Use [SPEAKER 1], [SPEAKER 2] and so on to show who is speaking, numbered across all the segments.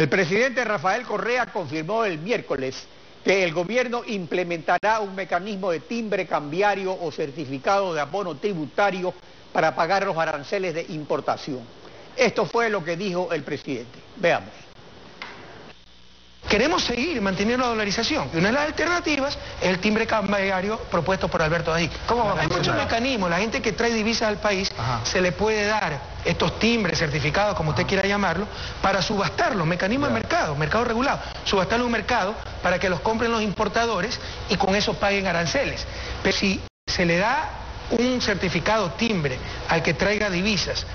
[SPEAKER 1] El presidente Rafael Correa confirmó el miércoles que el gobierno implementará un mecanismo de timbre cambiario o certificado de abono tributario para pagar los aranceles de importación. Esto fue lo que dijo el presidente. Veamos.
[SPEAKER 2] Queremos seguir manteniendo la dolarización. Y una de las alternativas es el timbre cambiario propuesto por Alberto Dají.
[SPEAKER 1] ¿Cómo va a
[SPEAKER 2] Hay
[SPEAKER 1] funcionar?
[SPEAKER 2] muchos mecanismos. La gente que trae divisas al país se le puede dar estos timbres, certificados, como usted quiera llamarlo, para subastarlos. Mecanismo de mercado regulado. Subastarlo en un mercado para que los compren los importadores y con eso paguen aranceles. Pero si se le da un certificado timbre al que traiga divisas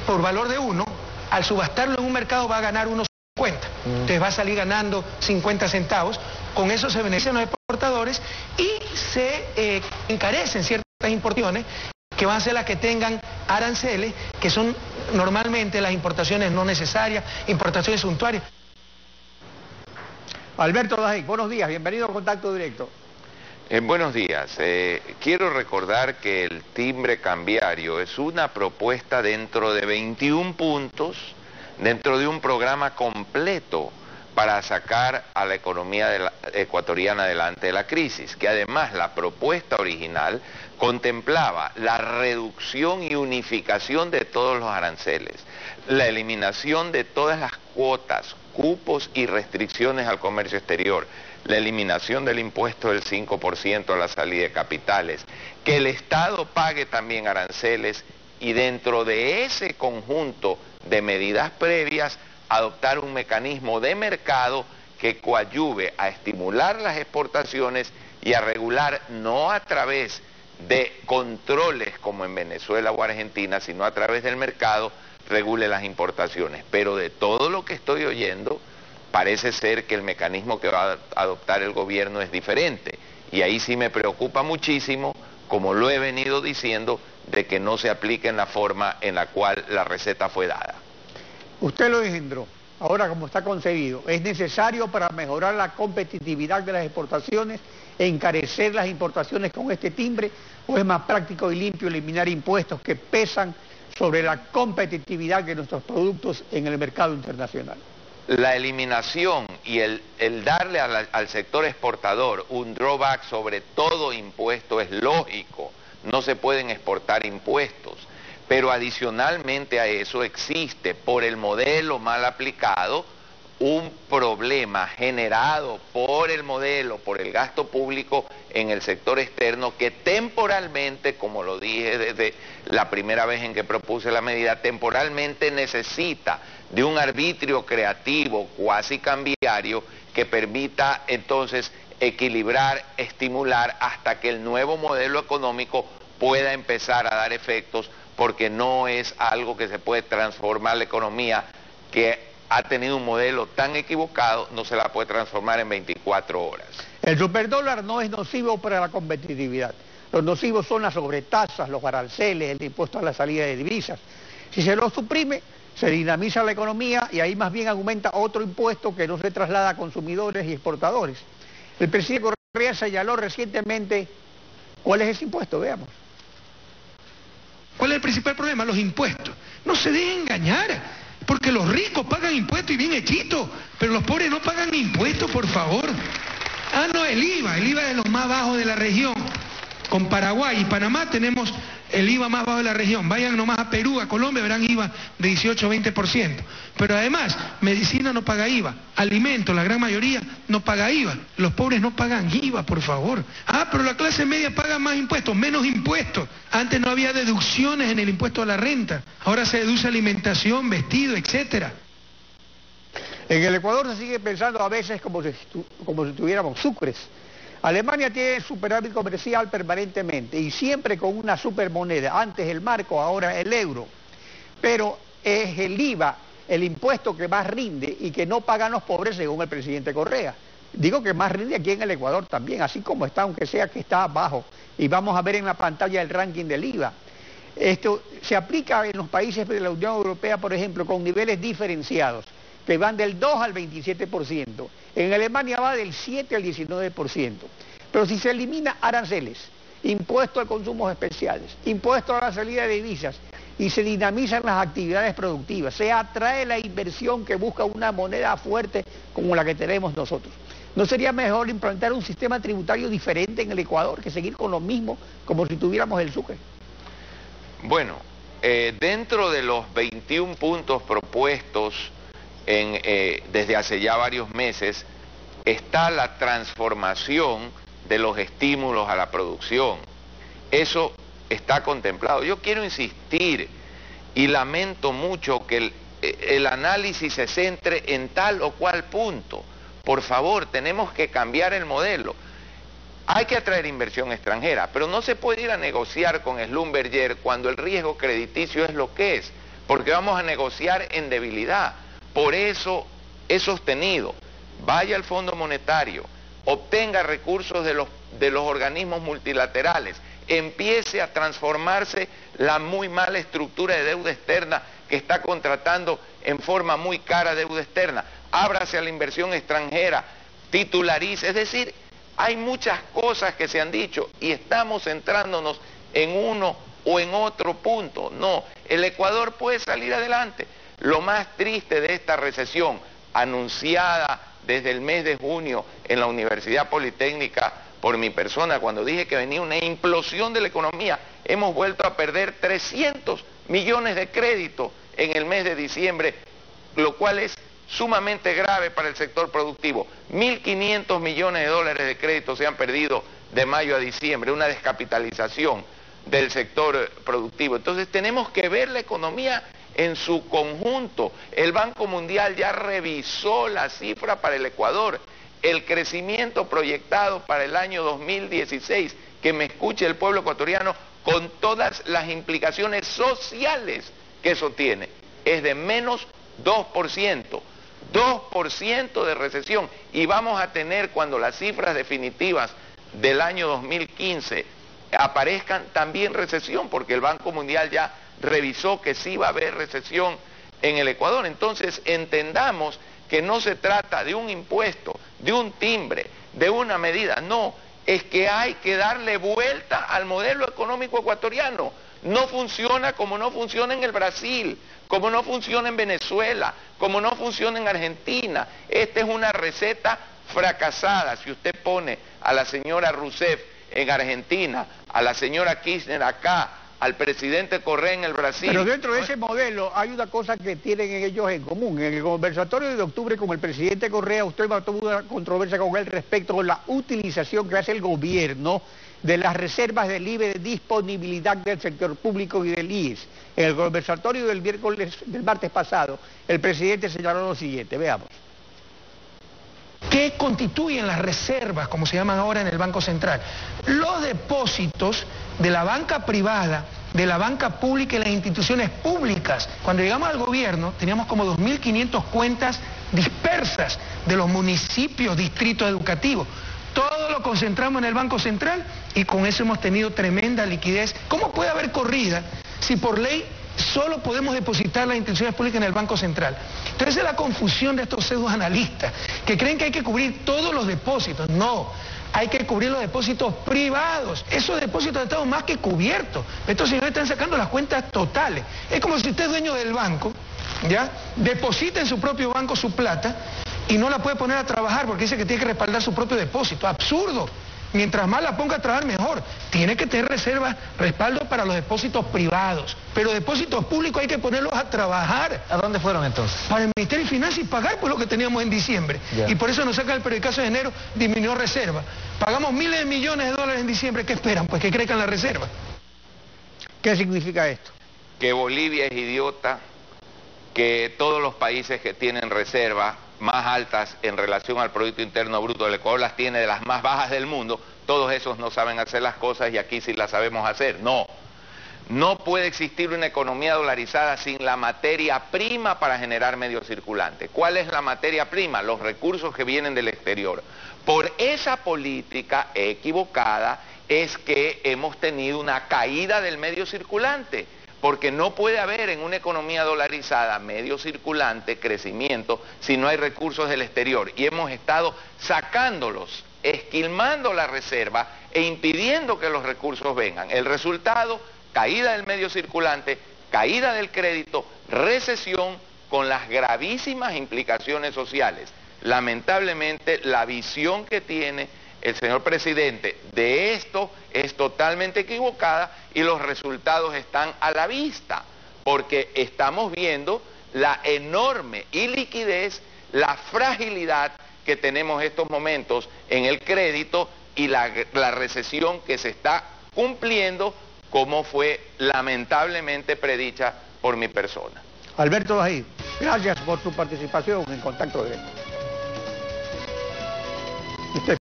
[SPEAKER 2] por valor de 1, al subastarlo en un mercado va a ganar unos 50. Entonces va a salir ganando 50 centavos. Con eso se benefician los exportadores y se encarecen ciertas importaciones que van a ser las que tengan aranceles, que son normalmente las importaciones no necesarias, importaciones suntuarias.
[SPEAKER 1] Alberto Dají, buenos días, bienvenido a Contacto Directo.
[SPEAKER 3] Buenos días. Quiero recordar que el timbre cambiario es una propuesta dentro de 21 puntos, dentro de un programa completo para sacar a la economía ecuatoriana adelante de la crisis, que además la propuesta original contemplaba la reducción y unificación de todos los aranceles, la eliminación de todas las cuotas, cupos y restricciones al comercio exterior, la eliminación del impuesto del 5% a la salida de capitales, que el Estado pague también aranceles y dentro de ese conjunto de medidas previas adoptar un mecanismo de mercado que coadyuve a estimular las exportaciones y a regular no a través de controles como en Venezuela o Argentina, sino a través del mercado, regule las importaciones. Pero de todo lo que estoy oyendo, parece ser que el mecanismo que va a adoptar el gobierno es diferente. Y ahí sí me preocupa muchísimo, como lo he venido diciendo, de que no se aplique en la forma en la cual la receta fue dada.
[SPEAKER 1] Usted lo engendró. Ahora, como está concebido, ¿es necesario para mejorar la competitividad de las exportaciones encarecer las importaciones con este timbre? ¿O es más práctico y limpio eliminar impuestos que pesan sobre la competitividad de nuestros productos en el mercado internacional?
[SPEAKER 3] La eliminación y el darle al sector exportador un drawback sobre todo impuesto es lógico. No se pueden exportar impuestos. Pero adicionalmente a eso existe, por el modelo mal aplicado, un problema generado por el modelo, por el gasto público en el sector externo, que temporalmente, como lo dije desde la primera vez en que propuse la medida, temporalmente necesita de un arbitrio creativo, cuasi cambiario, que permita entonces equilibrar, estimular, hasta que el nuevo modelo económico pueda empezar a dar efectos, porque no es algo que se puede transformar la economía que ha tenido un modelo tan equivocado, no se la puede transformar en 24 horas.
[SPEAKER 1] El superdólar no es nocivo para la competitividad. Los nocivos son las sobretasas, los aranceles, el impuesto a la salida de divisas. Si se lo suprime, se dinamiza la economía y ahí más bien aumenta otro impuesto que no se traslada a consumidores y exportadores. El presidente Correa señaló recientemente cuál es ese impuesto, veamos.
[SPEAKER 2] ¿Cuál es el principal problema? Los impuestos. No se dejen engañar, porque los ricos pagan impuestos y bien hechitos, pero los pobres no pagan impuestos, por favor. Ah, no, el IVA es de los más bajos de la región. Con Paraguay y Panamá tenemos el IVA más bajo de la región. Vayan nomás a Perú, a Colombia, verán IVA de 18-20%. Pero además, medicina no paga IVA, alimentos, la gran mayoría no paga IVA. Los pobres no pagan IVA, por favor. Ah, pero la clase media paga más impuestos, menos impuestos. Antes no había deducciones en el impuesto a la renta. Ahora se deduce alimentación, vestido, etcétera.
[SPEAKER 1] En el Ecuador se sigue pensando a veces como si tuviéramos sucres. Alemania tiene superávit comercial permanentemente y siempre con una supermoneda, antes el marco, ahora el euro. Pero es el IVA, el impuesto que más rinde y que no pagan los pobres según el presidente Correa. Digo que más rinde aquí en el Ecuador también, así como está, aunque sea que está abajo. Y vamos a ver en la pantalla el ranking del IVA. Esto se aplica en los países de la Unión Europea, por ejemplo, con niveles diferenciados, que van del 2 al 27%. En Alemania va del 7 al 19%. Pero si se elimina aranceles, impuesto a consumos especiales, impuesto a la salida de divisas y se dinamizan las actividades productivas, se atrae la inversión que busca una moneda fuerte como la que tenemos nosotros. ¿No sería mejor implantar un sistema tributario diferente en el Ecuador que seguir con lo mismo como si tuviéramos el Sucre?
[SPEAKER 3] Bueno, dentro de los 21 puntos propuestos desde hace ya varios meses está la transformación de los estímulos a la producción. Eso está contemplado. Yo quiero insistir y lamento mucho que el análisis se centre en tal o cual punto. Por favor, tenemos que cambiar el modelo. Hay que atraer inversión extranjera, pero no se puede ir a negociar con Schlumberger cuando el riesgo crediticio es lo que es, porque vamos a negociar en debilidad. Por eso he sostenido, vaya al Fondo Monetario, obtenga recursos de los organismos multilaterales, empiece a transformarse la muy mala estructura de deuda externa que está contratando en forma muy cara deuda externa, ábrase a la inversión extranjera, titularice, es decir, hay muchas cosas que se han dicho y estamos centrándonos en uno o en otro punto. No, el Ecuador puede salir adelante. Lo más triste de esta recesión, anunciada desde el mes de junio en la Universidad Politécnica por mi persona, cuando dije que venía una implosión de la economía, hemos vuelto a perder 300 millones de créditos en el mes de diciembre, lo cual es sumamente grave para el sector productivo. 1.500 millones de dólares de créditos se han perdido de mayo a diciembre, una descapitalización del sector productivo. Entonces tenemos que ver la economía en su conjunto. El Banco Mundial ya revisó la cifra para el Ecuador, el crecimiento proyectado para el año 2016, que me escuche el pueblo ecuatoriano, con todas las implicaciones sociales que eso tiene, es de menos 2%. 2% de recesión, y vamos a tener, cuando las cifras definitivas del año 2015 aparezcan, también recesión, porque el Banco Mundial ya revisó que sí va a haber recesión en el Ecuador. Entonces entendamos que no se trata de un impuesto, de un timbre, de una medida, no, es que hay que darle vuelta al modelo económico ecuatoriano. No funciona como no funciona en el Brasil, como no funciona en Venezuela, como no funciona en Argentina. Esta es una receta fracasada. Si usted pone a la señora Rousseff en Argentina, a la señora Kirchner acá, al presidente Correa en el Brasil...
[SPEAKER 1] Pero dentro de ese modelo hay una cosa que tienen ellos en común. En el conversatorio de octubre con el presidente Correa, usted tuvo una controversia con él respecto a la utilización que hace el gobierno de las reservas del IBE de disponibilidad del sector público y del IES. En el conversatorio del martes pasado, el presidente señaló lo siguiente, veamos.
[SPEAKER 2] ¿Qué constituyen las reservas, como se llaman ahora en el Banco Central? Los depósitos de la banca privada, de la banca pública y las instituciones públicas. Cuando llegamos al gobierno teníamos como 2.500 cuentas dispersas de los municipios, distritos educativos. Todo lo concentramos en el Banco Central y con eso hemos tenido tremenda liquidez. ¿Cómo puede haber corrida si por ley solo podemos depositar las instituciones públicas en el Banco Central? Entonces es la confusión de estos pseudoanalistas que creen que hay que cubrir todos los depósitos. No, hay que cubrir los depósitos privados. Esos depósitos están más que cubiertos. Estos señores están sacando las cuentas totales. Es como si usted es dueño del banco, ¿ya? Deposita en su propio banco su plata y no la puede poner a trabajar porque dice que tiene que respaldar su propio depósito. Absurdo. Mientras más la ponga a trabajar, mejor. Tiene que tener reservas, respaldo para los depósitos privados. Pero depósitos públicos hay que ponerlos a trabajar.
[SPEAKER 4] ¿A dónde fueron entonces?
[SPEAKER 2] Para el Ministerio de Finanzas y pagar por lo que teníamos en diciembre.
[SPEAKER 4] Ya.
[SPEAKER 2] Y por eso nos sacan el periodicazo de enero, disminuyó reserva. Pagamos miles de millones de dólares en diciembre. ¿Qué esperan? Pues que crezcan las reservas.
[SPEAKER 1] ¿Qué significa esto?
[SPEAKER 3] Que Bolivia es idiota, que todos los países que tienen reservas más altas en relación al Producto Interno Bruto del Ecuador las tiene de las más bajas del mundo, todos esos no saben hacer las cosas y aquí sí las sabemos hacer. No, no puede existir una economía dolarizada sin la materia prima para generar medio circulante. ¿Cuál es la materia prima? Los recursos que vienen del exterior. Por esa política equivocada es que hemos tenido una caída del medio circulante. Porque no puede haber en una economía dolarizada medio circulante, crecimiento, si no hay recursos del exterior. Y hemos estado sacándolos, esquilmando la reserva e impidiendo que los recursos vengan. El resultado, caída del medio circulante, caída del crédito, recesión con las gravísimas implicaciones sociales. Lamentablemente, la visión que tiene el señor presidente de esto es totalmente equivocada y los resultados están a la vista, porque estamos viendo la enorme iliquidez, la fragilidad que tenemos en estos momentos en el crédito y la recesión que se está cumpliendo, como fue lamentablemente predicha por mi persona.
[SPEAKER 1] Alberto Bají, gracias por tu participación en Contacto Directo.